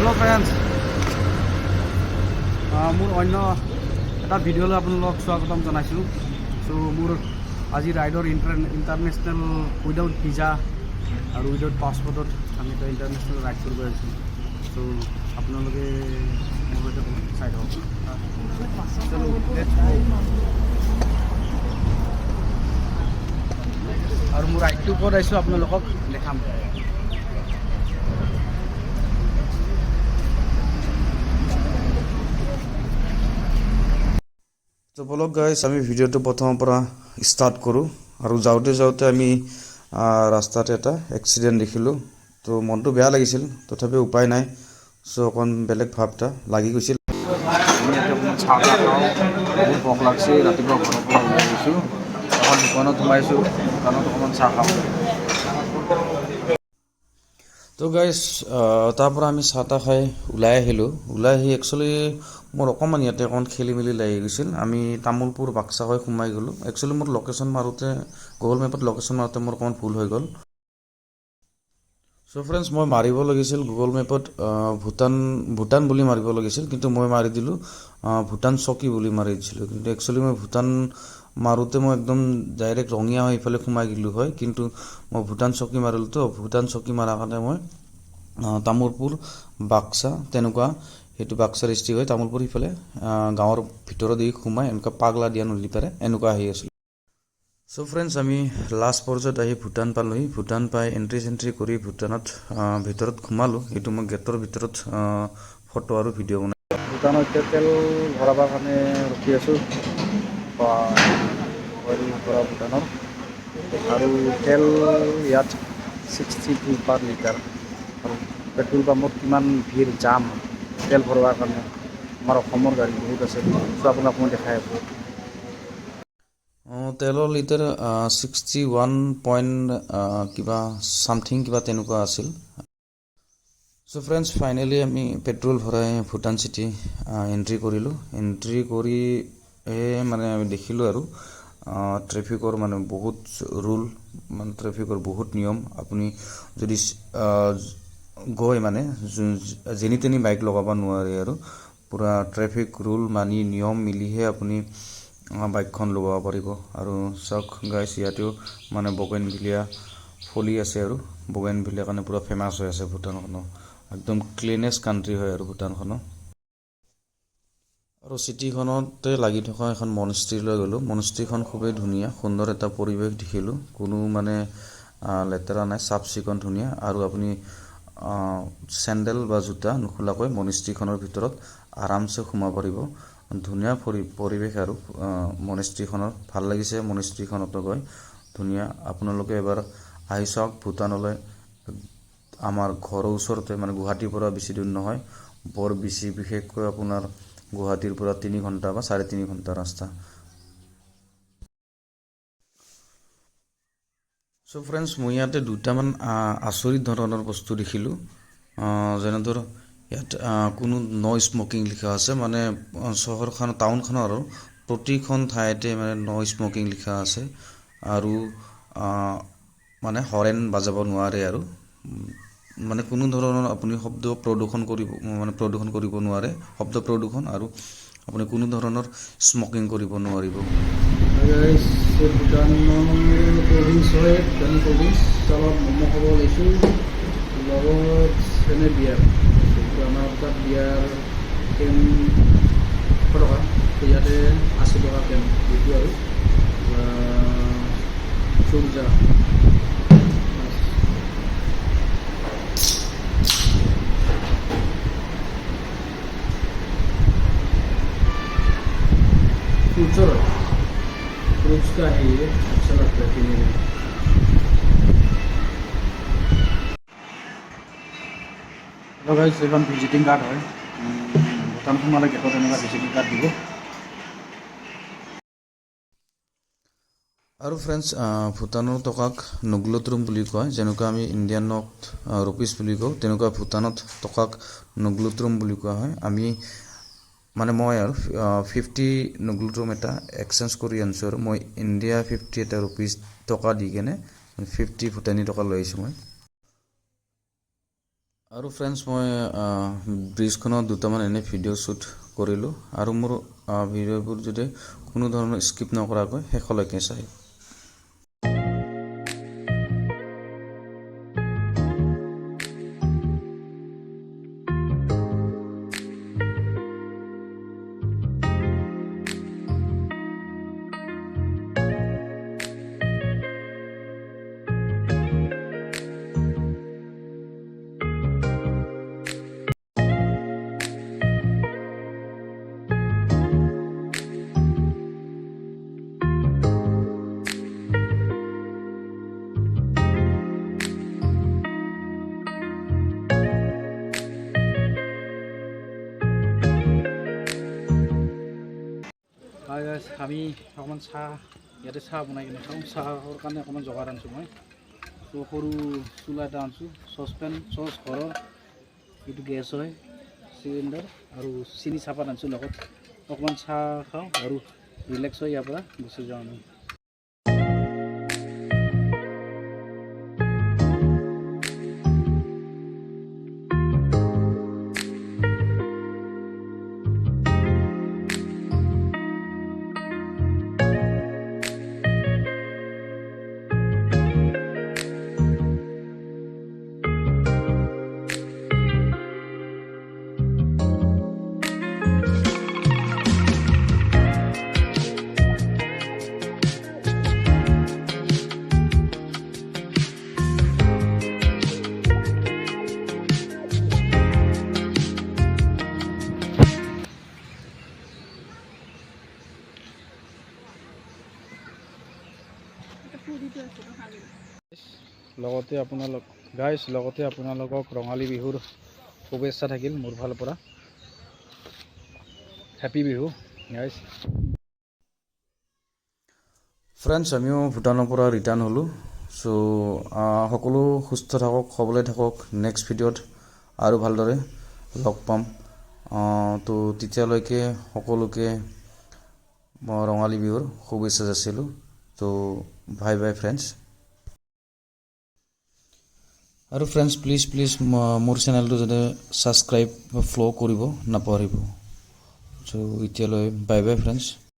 Hello friends मोर अन्य এটা ভিডিঅ'লৈ আপোনালোকক স্বাগতম জনাইছোঁ। সো মোৰ আজি ৰাইডৰ ইণ্টাৰনেশ্যনেল উইদাউট ভিজা আৰু উইদাউট পাছপৰ্টত আমি এটা ইণ্টাৰনেশ্যনেল ৰাইড কৰিব আহিছোঁ। সো আপোনালোকে মোৰ সৈতে চাই থাকক। চলো আৰু মোৰ ৰাইডটো ক'ত আহিছোঁ আপোনালোকক দেখাম। তো বলক গাইজ আমি ভিডিঅ'টো প্ৰথমৰ পৰা ষ্টাৰ্ট কৰোঁ। আৰু যাওঁতে যাওঁতে আমি ৰাস্তাতে এটা এক্সিডেণ্ট দেখিলোঁ। তো মনটো বেয়া লাগিছিল, তথাপি উপায় নাই। চ' অকণ বেলেগ ভাৱ এটা লাগি গৈছিল। বহুত ভোক লাগছে, ৰাতিপুৱা ঘৰৰ পৰা ওলাই গৈছোঁ, এখন দোকানত সোমাইছোঁ, দোকানত অকণমান চাহ খাওঁ। তো গাইজ তাৰ পৰা আমি চাহ তাহ খাই ওলাই আহিলোঁ। ওলাই আহি একচুৱেলি মোৰ অকণমান ইয়াতে অকণ খেলি মেলি লাগি গৈছিল। আমি তামোলপুৰ বাক্সা হৈ সোমাই গ'লোঁ। একচুৱেলি মোৰ লোকেশ্যন মাৰোঁতে গুগল মেপত লোকেশ্যন মাৰোঁতে মোৰ অকণমান ভুল হৈ গ'ল। চ' ফ্ৰেণ্ডছ মই মাৰিব লাগিছিল গুগল মেপত ভূটান বুলি মাৰিব লাগিছিল, কিন্তু মই মাৰি দিলোঁ ভূটান চকী বুলি মাৰি দিছিলোঁ। কিন্তু একচুৱেলি মই ভূটান মাৰোঁতে মই একদম ডাইৰেক্ট ৰঙিয়া হৈ ইফালে সোমাই গ'লোঁ হয়, কিন্তু মই ভূটান চকী মাৰিলোঁ। তো ভূটান চকী মাৰাৰ কাৰণে মই তামোলপুৰ বাক্সা তেনেকুৱা সেইটো বাক্সা ডিষ্ট্ৰিক্ট হয়, তামোলপুৰ সিফালে গাঁৱৰ ভিতৰত দি সোমাই এনেকুৱা পাগলা দিয়া নদী পাৰে এনেকুৱা আহি আছিলোঁ। চ' ফ্ৰেণ্ডছ আমি লাষ্ট পৰ্যায়ত আহি ভূটান পালোঁহি। ভূটান পাই এণ্ট্ৰি চেণ্ট্ৰি কৰি ভূটানত ভিতৰত সোমালোঁ। এইটো মই গেটৰ ভিতৰত ফটো আৰু ভিডিঅ' বনাই ভূটানত এতিয়া তেল ভৰাবৰ কাৰণে ৰখি আছোঁ। ভৰা ভূটানৰ আৰু তেল ইয়াত 62 পাৰ লিটাৰ। আৰু পেট্ৰল পাম্পত কিমান ভিৰ জাম তেল ভৰোৱাৰ কাৰণে। আমাৰ অসমৰ গাড়ী বহুত আছে, চ' আপোনাক মই দেখাই আছোঁ। তেলৰ লিটাৰ 61 পইণ্ট কিবা ছামথিং কিবা তেনেকুৱা আছিল। চ' ফ্ৰেণ্ডছ ফাইনেলি আমি পেট্ৰল ভৰাই ভূটান চিটি এণ্ট্ৰি কৰিলোঁ। এণ্ট্ৰি কৰি মানে আমি দেখিলোঁ আৰু ট্ৰেফিকৰ মানে বহুত ৰুল, মানে ট্ৰেফিকৰ বহুত নিয়ম। আপুনি যদি গৈ মানে যেনি তেনি বাইক লগাব নোৱাৰে আৰু পূৰা ট্ৰেফিক ৰুল মানি নিয়ম মিলিহে আপুনি বাইকখন লগাব পাৰিব। আৰু চাওক গাইজ ইয়াতেও মানে বগেনভিলিয়া ফলি আছে আৰু বগেনভিলিয়াৰ কাৰণে পূৰা ফেমাছ হৈ আছে ভূটানখনো। একদম ক্লিনেষ্ট কাণ্ট্ৰি হয় আৰু ভূটানখনো। আৰু চিটিখনতে লাগি থকা এখন মনেষ্ট্ৰীলৈ গ'লোঁ। মনেষ্ট্ৰীখন খুবেই ধুনীয়া, সুন্দৰ এটা পৰিৱেশ দেখিলোঁ। কোনো মানে লেতেৰা নাই, চাফ চিকুণ ধুনীয়া। আৰু আপুনি চেণ্ডেল বা জোতা নোখোলাকৈ মনেষ্ট্ৰীখনৰ ভিতৰত আৰামছে সোমাব পাৰিব। ধুনীয়া পৰিৱেশ আৰু মনেষ্ট্ৰীখনৰ ভাল লাগিছে। মনেষ্ট্ৰীখনতো গৈ ধুনীয়া। আপোনালোকে এবাৰ আহি চাওক ভূটানলৈ। আমাৰ ঘৰৰ ওচৰতে, মানে গুৱাহাটীৰ পৰা বেছি দূৰ নহয়, বৰ বেছি বিশেষকৈ আপোনাৰ গুৱাহাটীৰ পৰা 3 ঘণ্টা বা 3.5 ঘণ্টা ৰাস্তা। চ' ফ্ৰেণ্ডছ মই ইয়াতে দুটামান আচৰিত ধৰণৰ বস্তু দেখিলোঁ। যেনেদৰে ইয়াত কোনো ন' স্মকিং লিখা আছে, মানে চহৰখন টাউনখনৰ আৰু প্ৰতিখন ঠাইতে মানে ন' স্মকিং লিখা আছে। আৰু মানে হৰেণ বাজাব নোৱাৰে আৰু মানে কোনো ধৰণৰ আপুনি শব্দ প্ৰদূষণ কৰিব নোৱাৰে, শব্দ প্ৰদূষণ। আৰু আপুনি কোনো ধৰণৰ স্মকিং কৰিব নোৱাৰিব। ভূটানৰ প্ৰভিন্স হয়, ভূটান প্ৰভিন্স। তলত ম'ম' খাব লৈছোঁ, লগত এনে বিয়াৰ। আমাৰ তাত বিয়াৰ কেন 100 টকা, ইয়াতে 80 টকা কেন এইটো আৰু চুৰ্জা। फ्यूचर फ्रूट्स का है ये, अच्छा लगता है पीने में। हेलो गाइस, এখন ভিজিটিং কাৰ্ড হয়। ভূটান সোমালে গেটত এনেকুৱা ভিজিটিং কাৰ্ড দিব। আৰু ফ্ৰেণ্ডছ ভূটানৰ টকাক নুগ্লট্ৰুম বুলি কয়। যেনেকুৱা আমি ইণ্ডিয়ানত ৰুপিজ বুলি কওঁ, তেনেকুৱা ভূটানত টকাক নুগ্লট্ৰুম বুলি কোৱা হয়। আমি মানে মই আৰু 50 নুগ্লট্ৰুম এটা এক্সচেঞ্জ কৰি আনিছোঁ। আৰু মই ইণ্ডিয়া 50 এটা ৰুপিজ টকা দি কেনে 50 ভূটানী টকা লৈ আহিছোঁ মই। আৰু ফ্ৰেণ্ডছ মই ব্ৰিজখনত দুটামান এনে ভিডিঅ' শ্বুট কৰিলোঁ আৰু মোৰ ভিডিঅ'বোৰ যদি কোনো ধৰণৰ স্কিপ নকৰাকৈ শেষলৈকে চাই আমি অকণমান চাহ ইয়াতে চাহ বনাই কিনে খাওঁ চাহৰ কাৰণে অকণমান যোগাৰ আনিছোঁ মই তো সৰু চুলা এটা আনিছোঁ চচপেন চচ ঘৰৰ এইটো গেছ হয় চিলিণ্ডাৰ আৰু চেনি চাহপাত আনিছোঁ লগত অকণমান চাহ খাওঁ আৰু ৰিলেক্স হৈ ইয়াৰ পৰা গুচি যাওঁ আমি লগতে আপোনালোকক ৰঙালী বিহুৰ শুভেচ্ছা থাকিল মোৰ ফালৰ পৰা হেপী বিহু গাইজ ফ্ৰেণ্ডছ আমিও ভূটানৰ পৰা ৰিটাৰ্ণ হ'লোঁ চ' সকলো সুস্থ থাকক সবলে থাকক নেক্সট ভিডিঅ'ত আৰু ভালদৰে লগ পাম তো তেতিয়ালৈকে সকলোকে ৰঙালী বিহুৰ শুভেচ্ছা যাচিলোঁ তো বাই বাই ফ্ৰেণ্ডছ আৰু ফ্ৰেণ্ডছ প্লিজ মোৰ চেনেলটো যাতে ছাবস্ক্ৰাইব ফ'ল' কৰিব নাপাহৰিব চ' এতিয়ালৈ বাই বাই ফ্ৰেণ্ডছ